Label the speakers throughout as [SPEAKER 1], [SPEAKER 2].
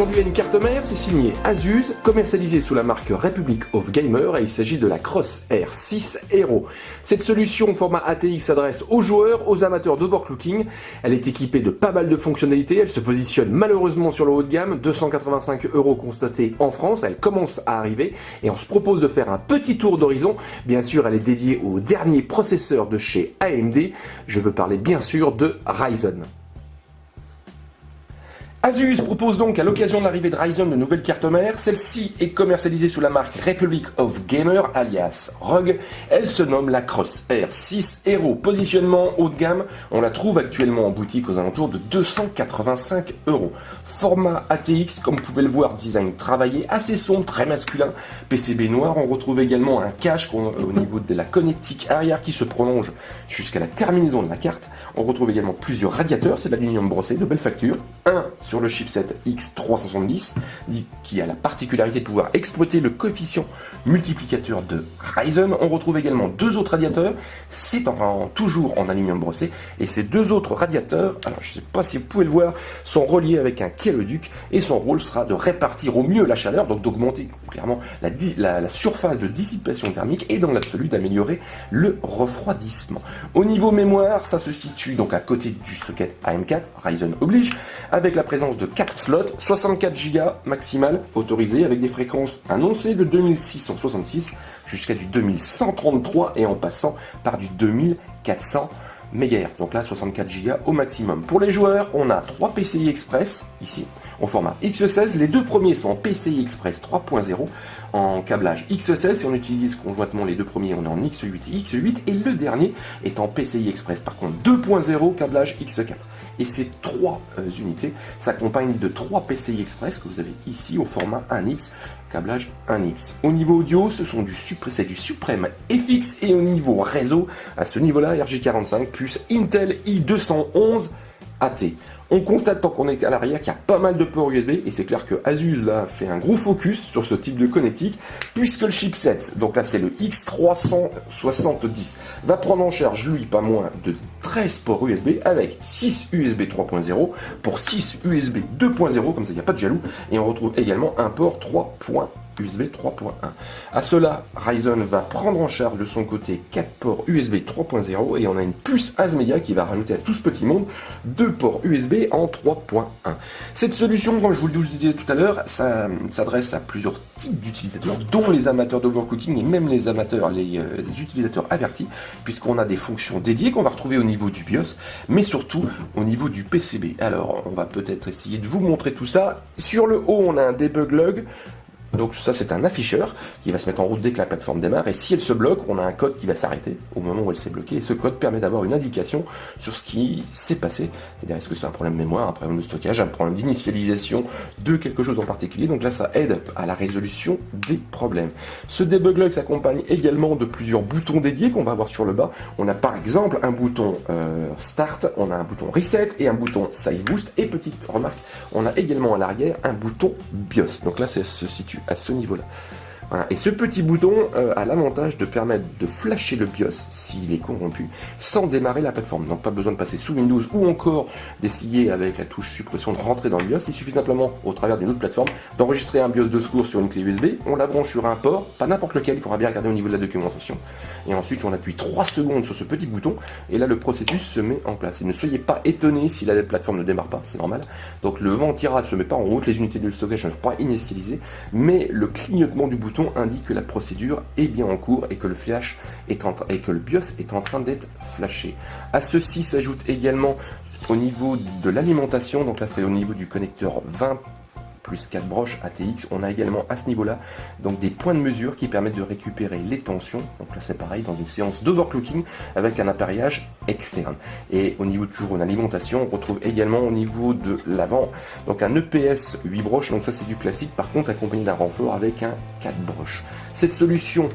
[SPEAKER 1] aujourd'hui à une carte mère, c'est signé Asus, commercialisée sous la marque Republic of Gamer et il s'agit de la Crosshair 6 Hero. Cette solution au format ATX s'adresse aux joueurs, aux amateurs d'overclocking. Elle est équipée de pas mal de fonctionnalités, elle se positionne malheureusement sur le haut de gamme, 285 € constatés en France, elle commence à arriver et on se propose de faire un petit tour d'horizon. Bien sûr, elle est dédiée aux derniers processeurs de chez AMD, je veux parler bien sûr de Ryzen. Asus propose donc à l'occasion de l'arrivée de Ryzen de nouvelles cartes mères. Celle-ci est commercialisée sous la marque Republic of Gamer alias ROG. Elle se nomme la Crosshair 6 Hero. Positionnement haut de gamme, on la trouve actuellement en boutique aux alentours de 285 €. Format ATX, comme vous pouvez le voir, design travaillé, assez sombre, très masculin. PCB noir, on retrouve également un cache au niveau de la connectique arrière qui se prolonge jusqu'à la terminaison de la carte. On retrouve également plusieurs radiateurs, c'est de l'aluminium brossé de belle facture. Un sur le chipset X370 qui a la particularité de pouvoir exploiter le coefficient multiplicateur de Ryzen. On retrouve également deux autres radiateurs, c'est toujours en aluminium brossé et ces deux autres radiateurs, alors je ne sais pas si vous pouvez le voir, sont reliés avec un Kieloduc et son rôle sera de répartir au mieux la chaleur, donc d'augmenter clairement la surface de dissipation thermique et dans l'absolu d'améliorer le refroidissement. Au niveau mémoire, ça se situe donc à côté du socket AM4, Ryzen oblige, avec la présence de 4 slots, 64 Go maximal autorisé avec des fréquences annoncées de 2666 jusqu'à du 2133 et en passant par du 2400 MHz. Donc là 64 Go au maximum. Pour les joueurs, on a 3 PCI Express ici au format X16. Les deux premiers sont en PCI Express 3.0 en câblage X16. Si on utilise conjointement les deux premiers, on est en X8 et X8 et le dernier est en PCI Express par contre 2.0 câblage X4. Et ces trois unités s'accompagnent de 3 PCI Express que vous avez ici au format 1X, câblage 1X. Au niveau audio, c'est du Supreme FX et au niveau réseau, à ce niveau-là, RJ45 plus Intel i211 AT. On constate tant qu'on est à l'arrière qu'il y a pas mal de ports USB et c'est clair que Asus là fait un gros focus sur ce type de connectique puisque le chipset, donc là c'est le X370, va prendre en charge lui pas moins de 13 ports USB avec 6 USB 3.0 pour 6 USB 2.0 comme ça il n'y a pas de jaloux et on retrouve également un port 3.1. USB 3.1. À cela, Ryzen va prendre en charge de son côté 4 ports USB 3.0 et on a une puce ASMedia qui va rajouter à tout ce petit monde 2 ports USB en 3.1. Cette solution, comme je vous le disais tout à l'heure, ça s'adresse à plusieurs types d'utilisateurs, dont les amateurs d'overclocking et même les utilisateurs avertis, puisqu'on a des fonctions dédiées qu'on va retrouver au niveau du BIOS, mais surtout au niveau du PCB. Alors, on va peut-être essayer de vous montrer tout ça. Sur le haut, on a un debug log. Donc ça c'est un afficheur qui va se mettre en route dès que la plateforme démarre et si elle se bloque, on a un code qui va s'arrêter au moment où elle s'est bloquée et ce code permet d'avoir une indication sur ce qui s'est passé. C'est-à-dire est-ce que c'est un problème de mémoire, un problème de stockage, un problème d'initialisation de quelque chose en particulier. Donc là ça aide à la résolution des problèmes. Ce debug log s'accompagne également de plusieurs boutons dédiés qu'on va avoir sur le bas. On a par exemple un bouton Start, on a un bouton Reset et un bouton Save Boost et petite remarque, on a également à l'arrière un bouton BIOS. Donc là ça se situe à ce niveau-là. Voilà. Et ce petit bouton a l'avantage de permettre de flasher le BIOS s'il est corrompu sans démarrer la plateforme. Donc pas besoin de passer sous Windows ou encore d'essayer avec la touche suppression de rentrer dans le BIOS. Il suffit simplement au travers d'une autre plateforme d'enregistrer un BIOS de secours sur une clé USB. On la branche sur un port, pas n'importe lequel, il faudra bien regarder au niveau de la documentation. Et ensuite on appuie 3 secondes sur ce petit bouton et là le processus se met en place. Et ne soyez pas étonnés si la plateforme ne démarre pas, c'est normal. Donc le vent tirage ne se met pas en route, les unités de stockage ne sont pas initialisées, mais le clignotement du bouton indique que la procédure est bien en cours et que le flash et que le BIOS est en train d'être flashé. À ceci s'ajoute également au niveau de l'alimentation, donc là c'est au niveau du connecteur 20 plus 4 broches ATX, on a également à ce niveau-là donc des points de mesure qui permettent de récupérer les tensions. Donc là c'est pareil dans une séance d'overclocking avec un appareillage externe. Et au niveau toujours de l'alimentation, on retrouve également au niveau de l'avant donc un EPS 8 broches, donc ça c'est du classique, par contre accompagné d'un renfort avec un 4 broches. Cette solution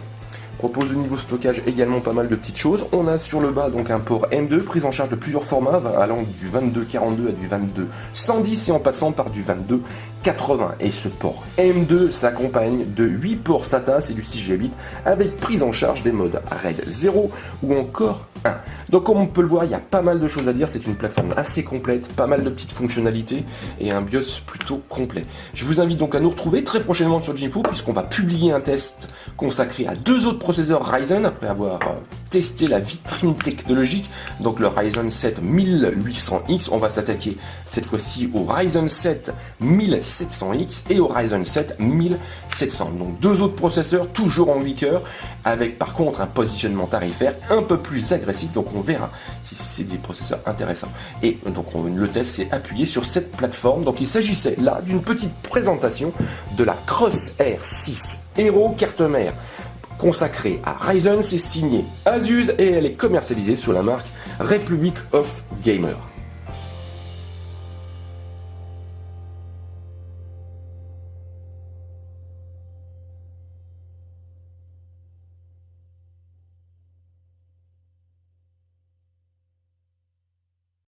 [SPEAKER 1] Propose au niveau stockage également pas mal de petites choses. On a sur le bas donc un port M2, prise en charge de plusieurs formats, allant du 2242 à du 22110 et en passant par du 2280. Et ce port M2 s'accompagne de 8 ports SATA, c'est du 6G8, avec prise en charge des modes RAID 0 ou encore 1. Donc comme on peut le voir, il y a pas mal de choses à dire, c'est une plateforme assez complète, pas mal de petites fonctionnalités et un BIOS plutôt complet. Je vous invite donc à nous retrouver très prochainement sur Jinfoo, puisqu'on va publier un test consacré à 2 autres processeurs Ryzen, après avoir testé la vitrine technologique, donc le Ryzen 7 1800X. On va s'attaquer cette fois-ci au Ryzen 7 1700X et au Ryzen 7 1700. Donc 2 autres processeurs, toujours en 8 cœurs, avec par contre un positionnement tarifaire un peu plus agressif, donc on verra si c'est des processeurs intéressants. Et donc le test s'est appuyé sur cette plateforme, donc il s'agissait là d'une petite présentation de la Crosshair 6 Hero carte mère consacrée à Ryzen. C'est signé Asus et elle est commercialisée sous la marque Republic of Gamer.